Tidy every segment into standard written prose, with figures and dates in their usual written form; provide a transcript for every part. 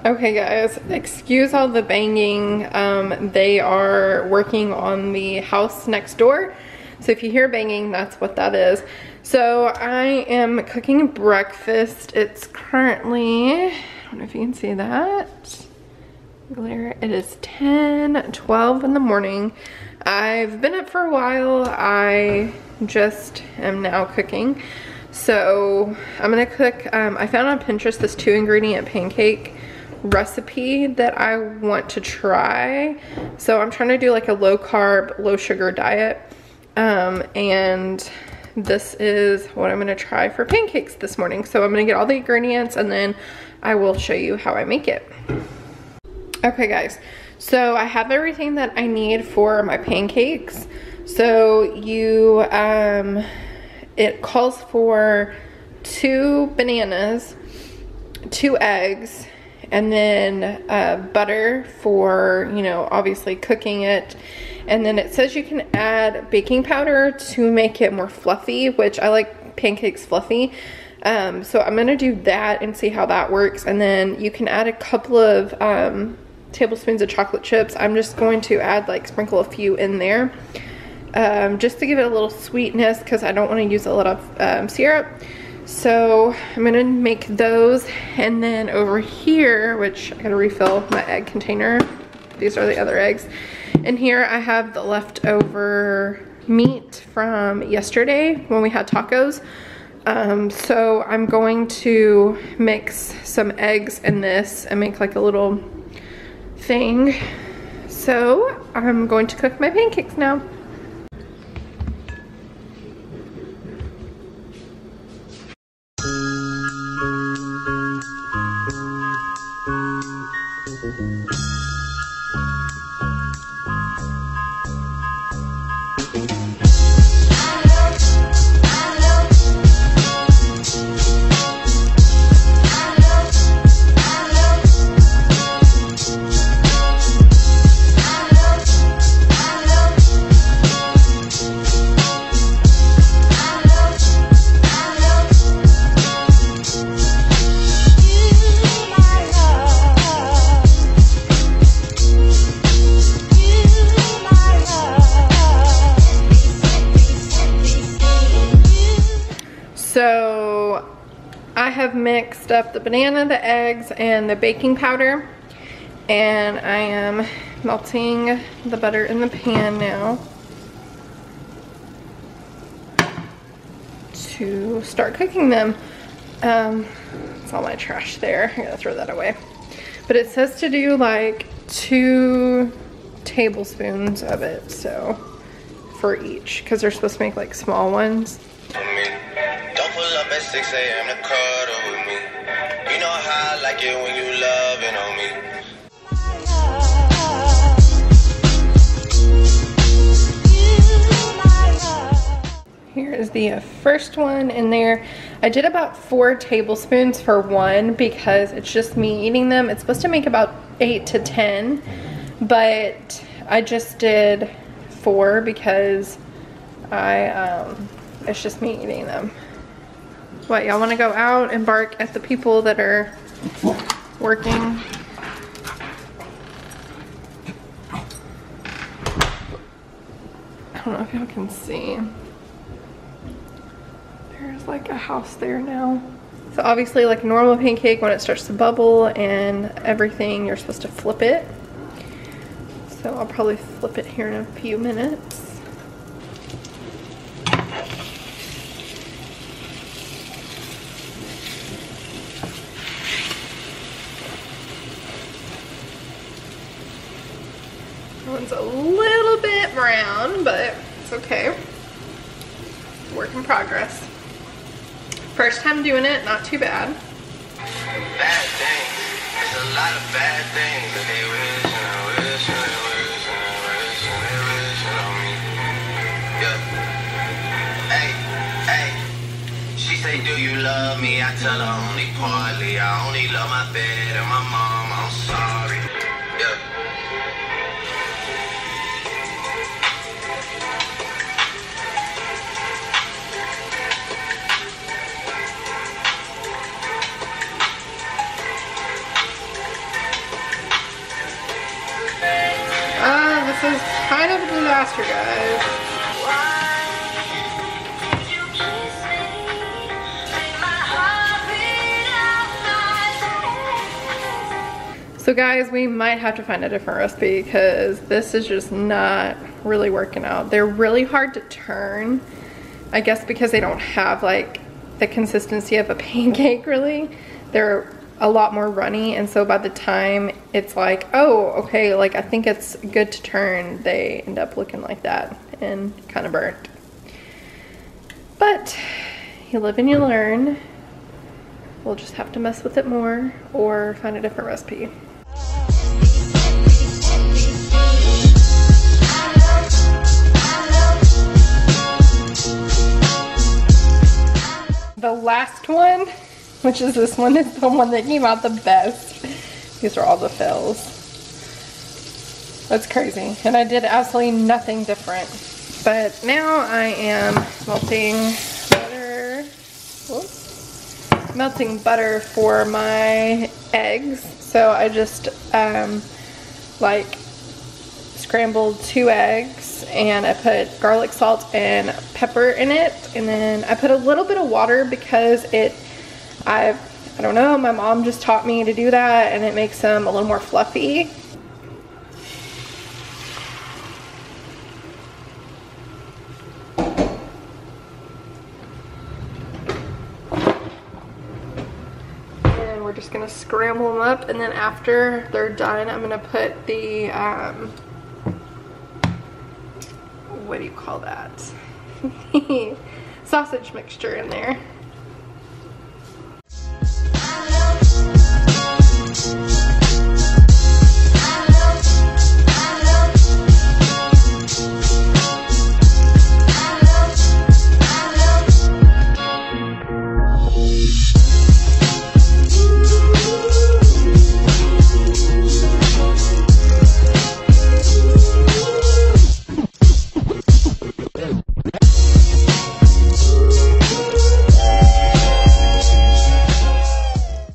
Okay guys, excuse all the banging. They are working on the house next door. So if you hear banging, that's what that is. So I am cooking breakfast. It's currently, I don't know if you can see that. It is 10:12 in the morning. I've been up for a while. I just am now cooking. So I'm gonna cook, I found on Pinterest this 2-ingredient pancake recipe that I want to try. So I'm trying to do like a low carb, low sugar diet. And this is what I'm gonna try for pancakes this morning. So I'm gonna get all the ingredients and then I will show you how I make it. Okay guys, so I have everything that I need for my pancakes. So you, it calls for 2 bananas, 2 eggs, and then butter for, you know, obviously cooking it. And then it says you can add baking powder to make it more fluffy, which I like pancakes fluffy. So I'm gonna do that and see how that works. And then you can add a couple of tablespoons of chocolate chips. I'm just going to add, like, sprinkle a few in there. Just to give it a little sweetness because I don't want to use a lot of syrup. So I'm gonna make those, and then over here, which I gotta refill my egg container. These are the other eggs. And here I have the leftover meat from yesterday when we had tacos. So I'm going to mix some eggs in this and make like a little thing. So I'm going to cook my pancakes now. So I have mixed up the banana, the eggs, and the baking powder, and I am melting the butter in the pan now to start cooking them. It's all my trash there. I gotta throw that away. But it says to do like 2 tablespoons of it, so for each, because they're supposed to make like small ones. Don't pull up at 6 a.m. to cuddle with me. You know how I like it when you loving on me. Here is the first one in there. I did about 4 tablespoons for one because it's just me eating them. It's supposed to make about 8 to 10, but I just did 4 because it's just me eating them. What, y'all want to go out and bark at the people that are working? I don't know if y'all can see. There's like a house there now. So obviously, like a normal pancake, when it starts to bubble and everything, you're supposed to flip it. So I'll probably flip it here in a few minutes. One's a little bit brown, but it's okay. Work in progress. First time doing it, not too bad. Bad things. There's a lot of bad things that they wish on me. Yeah. Hey, hey. She say, do you love me? I tell her only partly. I only love my bed and my mom. I'm sorry. Yeah. right over the disaster, guys. So guys, we might have to find a different recipe because this is just not really working out. They're really hard to turn, I guess because they don't have like the consistency of a pancake really. They're a lot more runny, and so by the time it's like, oh, okay, like I think it's good to turn, they end up looking like that and kind of burnt. But you live and you learn. We'll just have to mess with it more or find a different recipe. The last one, which is this one, is the one that came out the best. These are all the fails. That's crazy. And I did absolutely nothing different. But now I am melting butter. Whoops. Melting butter for my eggs. So I just like scrambled 2 eggs and I put garlic, salt, and pepper in it, and then I put a little bit of water because I don't know, my mom just taught me to do that and it makes them a little more fluffy. And we're just gonna scramble them up, and then after they're done, I'm gonna put the what do you call that? Sausage mixture in there.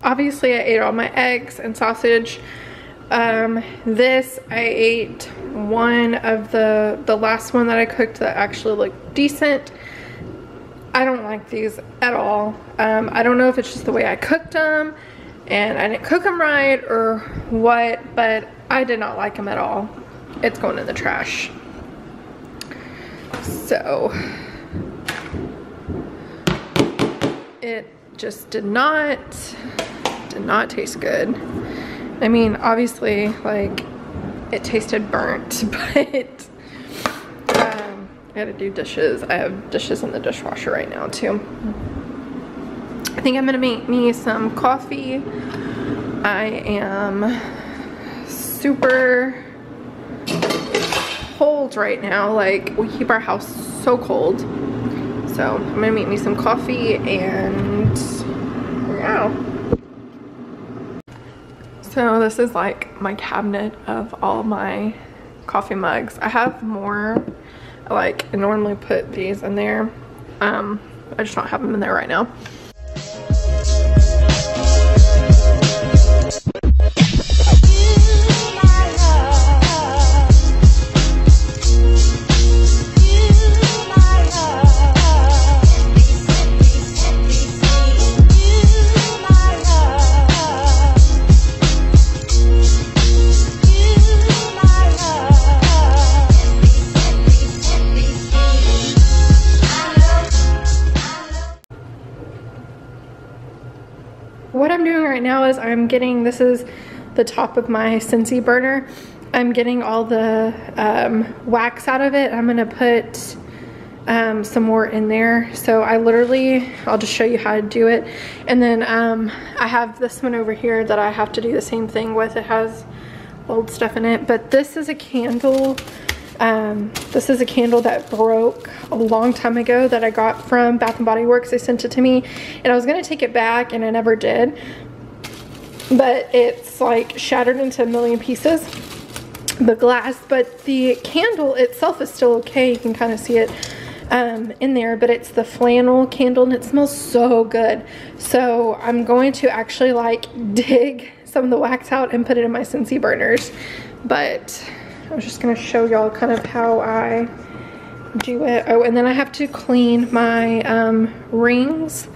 Obviously I ate all my eggs and sausage. This I ate one of the last one that I cooked that actually looked decent. I don't like these at all. I don't know if it's just the way I cooked them and I didn't cook them right or what, but I did not like them at all. It's going in the trash. So it just did not taste good. I mean, obviously, like, it tasted burnt, but I gotta do dishes. I have dishes in the dishwasher right now too. I think I'm gonna make me some coffee. I am super cold right now. Like, we keep our house so cold. So I'm gonna make me some coffee and yeah. So this is like my cabinet of all my coffee mugs. I have more. Like, I normally put these in there. I just don't have them in there right now. What I'm doing right now is I'm getting, this is the top of my Scentsy burner. I'm getting all the wax out of it. I'm gonna put some more in there. So I'll just show you how to do it. And then I have this one over here that I have to do the same thing with. It has old stuff in it, but this is a candle. This is a candle that broke a long time ago that I got from Bath & Body Works. They sent it to me and I was gonna take it back and I never did. But it's like shattered into a million pieces, the glass, but the candle itself is still okay. You can kind of see it in there, but it's the flannel candle and it smells so good. So I'm going to actually like dig some of the wax out and put it in my Scentsy burners. But I was just gonna show y'all kind of how I do it. Oh, and then I have to clean my rings.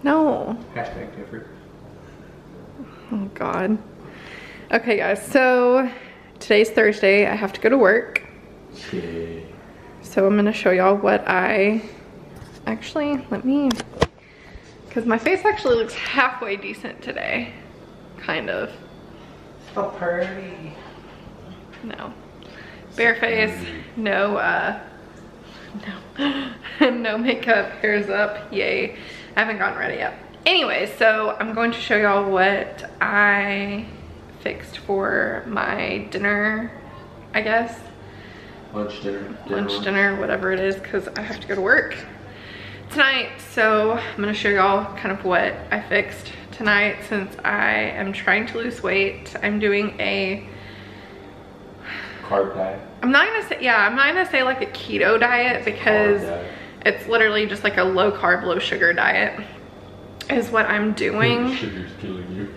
No. Hashtag Jeffrey. Oh God. Okay guys, so today's Thursday. I have to go to work. Yay. So I'm gonna show y'all what I actually, because my face actually looks halfway decent today. Kind of. So pretty. No. Bare face, no no makeup, hair's up, yay. I haven't gotten ready yet. Anyway, so I'm going to show y'all what I fixed for my dinner, I guess. Lunch, dinner, whatever it is, because I have to go to work tonight. So I'm gonna show y'all kind of what I fixed tonight since I am trying to lose weight. I'm doing a carb diet. I'm not gonna say like a keto diet because it's literally just like a low carb, low sugar diet is what I'm doing. Sugar's killing you.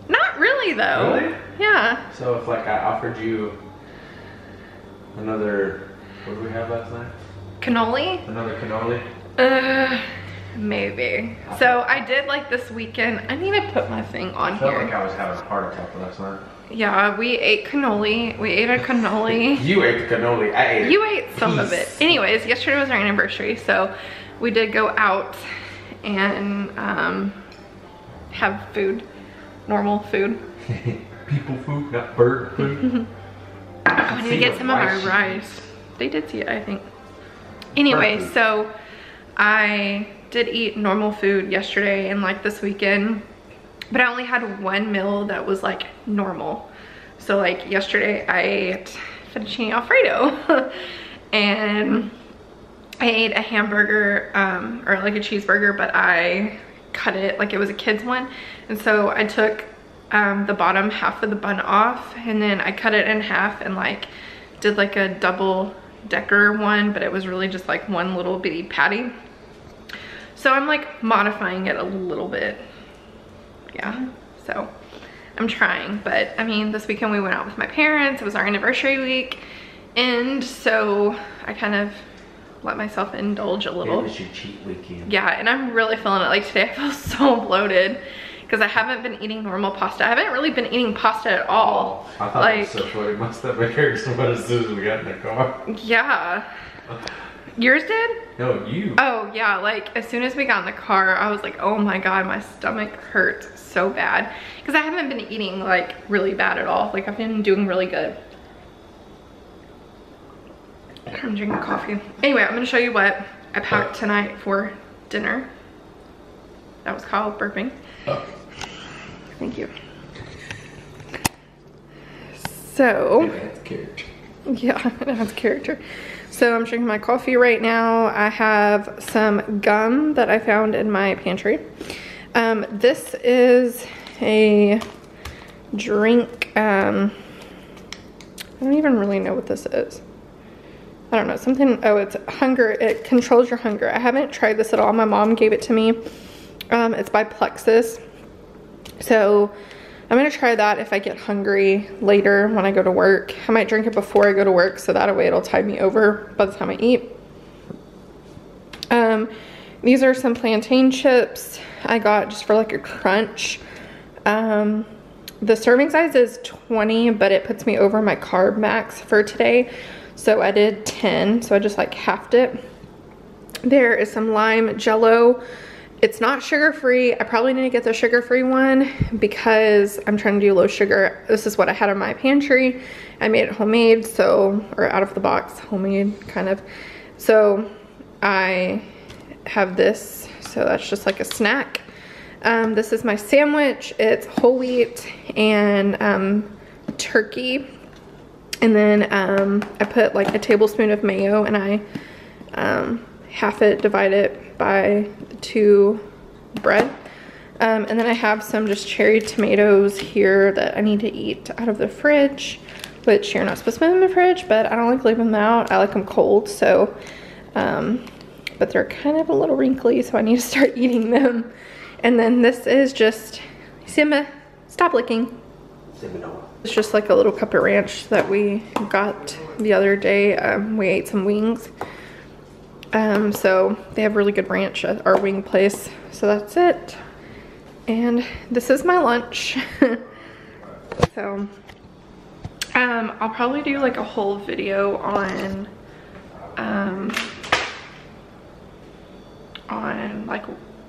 Not really though. Really? Yeah. So if like I offered you another, what did we have last night? Cannoli? Another cannoli? Maybe. So I did like this weekend. I need to put my thing on I felt here. like I was having a heart attack last night. Yeah, we ate cannoli. We ate a cannoli. You ate the cannoli. I ate it. You ate some of it. Anyways, yesterday was our anniversary, so we did go out and have food, normal food. People food, not bird food. I need to get some of our rice. They did see it, I think. Anyway, so I did eat normal food yesterday and like this weekend, but I only had one meal that was like normal. So like yesterday I ate fettuccine alfredo and I ate a hamburger or like a cheeseburger, but I cut it like it was a kid's one. And so I took the bottom half of the bun off and then I cut it in half and like did like a double decker one, but it was really just like one little bitty patty. So I'm like modifying it a little bit. Yeah, so I'm trying, but I mean, this weekend we went out with my parents. It was our anniversary week, and so I kind of let myself indulge a little. It was your cheat weekend. Yeah, and I'm really feeling it. Like today I feel so bloated because I haven't been eating normal pasta. I haven't really been eating pasta at all. Oh, I thought like, it was so funny. My stomach hurt so much as soon as we got in the car. Yeah. Yours did? No, you. Oh yeah, like as soon as we got in the car, I was like, oh my God, my stomach hurts so bad. Because I haven't been eating like really bad at all. Like I've been doing really good. I'm drinking coffee. Anyway, I'm gonna show you what I packed tonight for dinner. That was Kyle burping. Oh. Thank you. So, It adds character. yeah, it has character. So I'm drinking my coffee right now. I have some gum that I found in my pantry. This is a drink. I don't even really know what this is. I don't know, something, oh, it's hunger. It controls your hunger. I haven't tried this at all. My mom gave it to me. It's by Plexus. So I'm gonna try that if I get hungry later when I go to work. I might drink it before I go to work so that way it'll tide me over by the time I eat. These are some plantain chips I got just for like a crunch. The serving size is 20, but it puts me over my carb max for today. So I did 10, so I just like halved it. There is some lime jello. It's not sugar-free. I probably need to get the sugar-free one because I'm trying to do low sugar. This is what I had in my pantry. I made it homemade, so, or out of the box, homemade kind of. So I have this, so that's just like a snack. This is my sandwich. It's whole wheat and turkey. And then I put like a tablespoon of mayo and I half it, divide it by the 2 bread. And then I have some just cherry tomatoes here that I need to eat out of the fridge, which you're not supposed to put them in the fridge, but I don't like leaving them out. I like them cold, so, but they're kind of a little wrinkly, so I need to start eating them. And then this is just, Simba, stop licking. It's just like a little cup of ranch that we got the other day. We ate some wings. So they have really good ranch at our wing place. So that's it. And this is my lunch. So I'll probably do like a whole video on like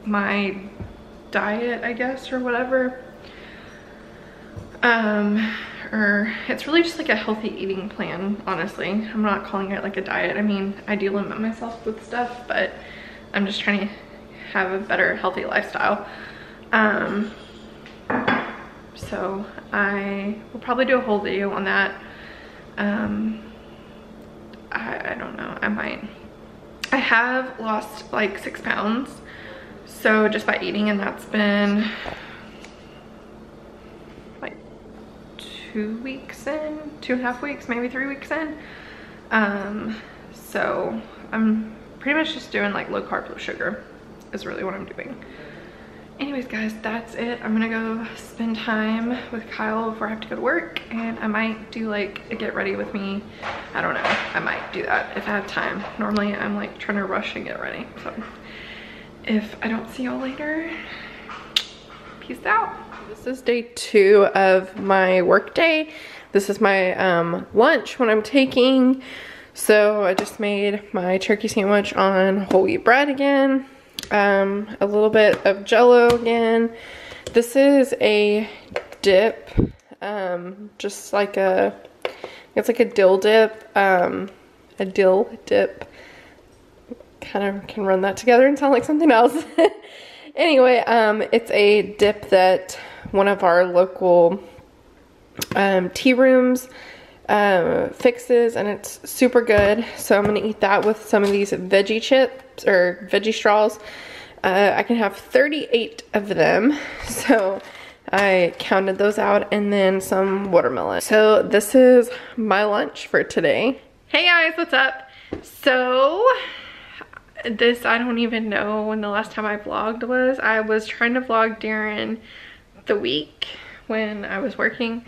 my diet, I guess, or whatever. Or it's really just like a healthy eating plan, honestly. I'm not calling it like a diet. I mean, I do limit myself with stuff, but I'm just trying to have a better healthy lifestyle. So I will probably do a whole video on that. I don't know, I might. I have lost like 6 pounds. So just by eating, and that's been 2 weeks in, 2.5 weeks, maybe 3 weeks in. So I'm pretty much just doing like low carb, low sugar is really what I'm doing. Anyways guys, that's it. I'm gonna go spend time with Kyle before I have to go to work, and I might do like a get ready with me. I don't know, I might do that if I have time. Normally I'm like trying to rush and get ready. So if I don't see y'all later, peace out. This is day 2 of my work day. This is my lunch when I'm taking. So I just made my turkey sandwich on whole wheat bread again. A little bit of jello again. This is a dip, just like it's like a dill dip, a dill dip. Kind of can run that together and sound like something else. Anyway, it's a dip that one of our local tea rooms fixes, and it's super good. So I'm gonna eat that with some of these veggie chips or veggie straws. I can have 38 of them, so I counted those out, and then some watermelon. So this is my lunch for today. Hey guys, what's up? So this, I don't even know when the last time I vlogged was. I was trying to vlog during the week when I was working,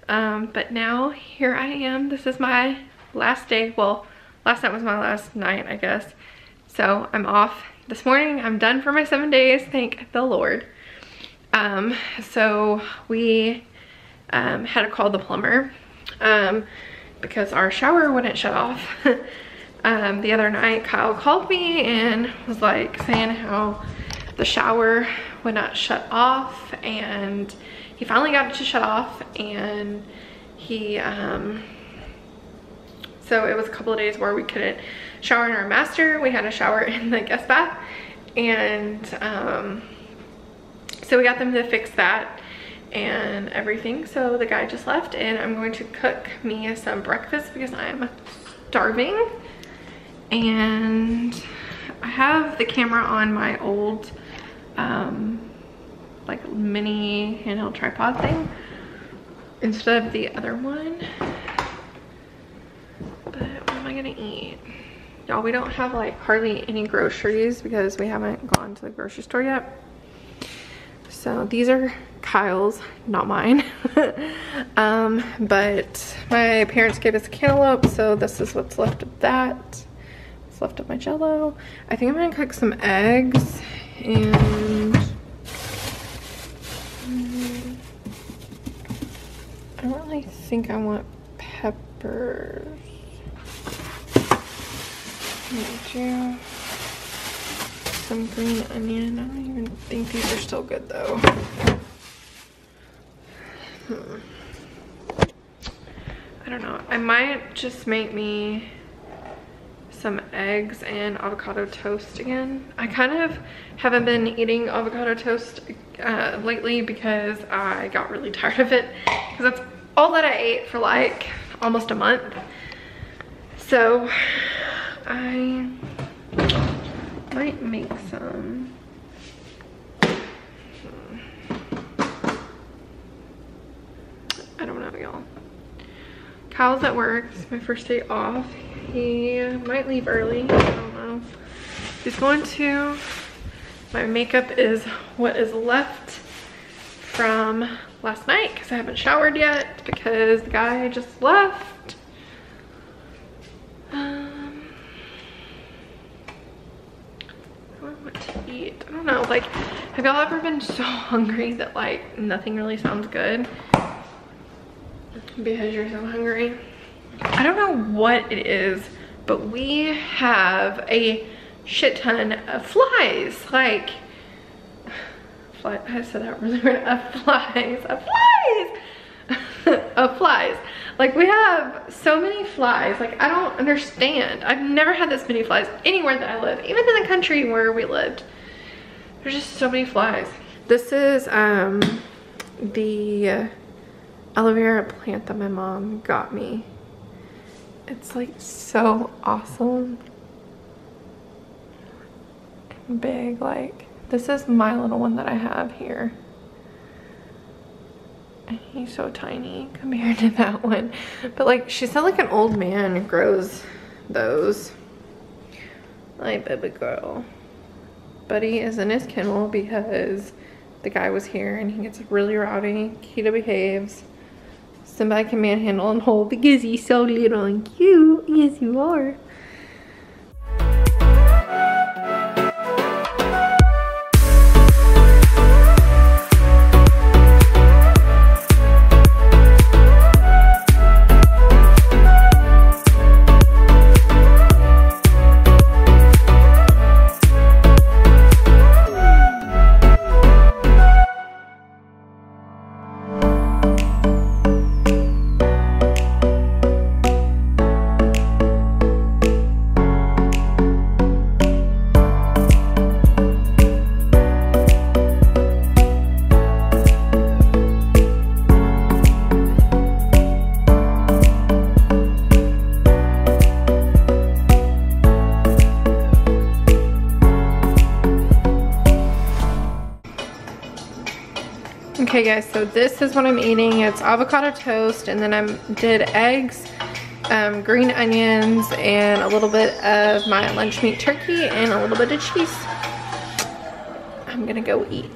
but now here I am. This is my last day. Well, last night was my last night, I guess. So I'm off this morning. I'm done for my 7 days, thank the Lord. So we had to call the plumber because our shower wouldn't shut off. the other night Kyle called me and was like saying how the shower would not shut off, and he finally got it to shut off, and he so it was a couple of days where we couldn't shower in our master. We had to shower in the guest bath, and so we got them to fix that and everything. So the guy just left, and I'm going to cook me some breakfast because I'm starving. And I have the camera on my old like mini handheld tripod thing instead of the other one. But what am I gonna eat? Y'all, we don't have like hardly any groceries because we haven't gone to the grocery store yet. So these are Kyle's, not mine. But my parents gave us a cantaloupe, so this is what's left of that. What's left of my Jell-O. I think I'm gonna cook some eggs, and I don't really think I want peppers. Do some green onion. I don't even think these are still good though. I don't know. I might just make me some eggs and avocado toast again. I kind of haven't been eating avocado toast lately because I got really tired of it, because that's all that I ate for like almost a month. So I might make some. I don't know, y'all. Kyle's at work. It's my first day off. He might leave early. I don't know. He's going to. My makeup is what is left from last night because I haven't showered yet because the guy just left. What to eat? I don't know. Like, have y'all ever been so hungry that like nothing really sounds good because you're so hungry? I don't know what it is, but we have a shit ton of flies. Like, I said that really weird. Of flies. Like, we have so many flies. Like, I don't understand. I've never had this many flies anywhere that I live, even in the country where we lived. There's just so many flies. This is the aloe vera plant that my mom got me. It's like so awesome and big. Like, this is my little one that I have here. And he's so tiny compared to that one. But like, she said like an old man grows those. Like, baby girl. Buddy is in his kennel because the guy was here and he gets really rowdy. Kita behaves. Somebody can manhandle and hold because he's so little and cute. Yes, you are. Okay guys, so this is what I'm eating. It's avocado toast, and then I did eggs, green onions, and a little bit of my lunch meat turkey, and a little bit of cheese. I'm gonna go eat.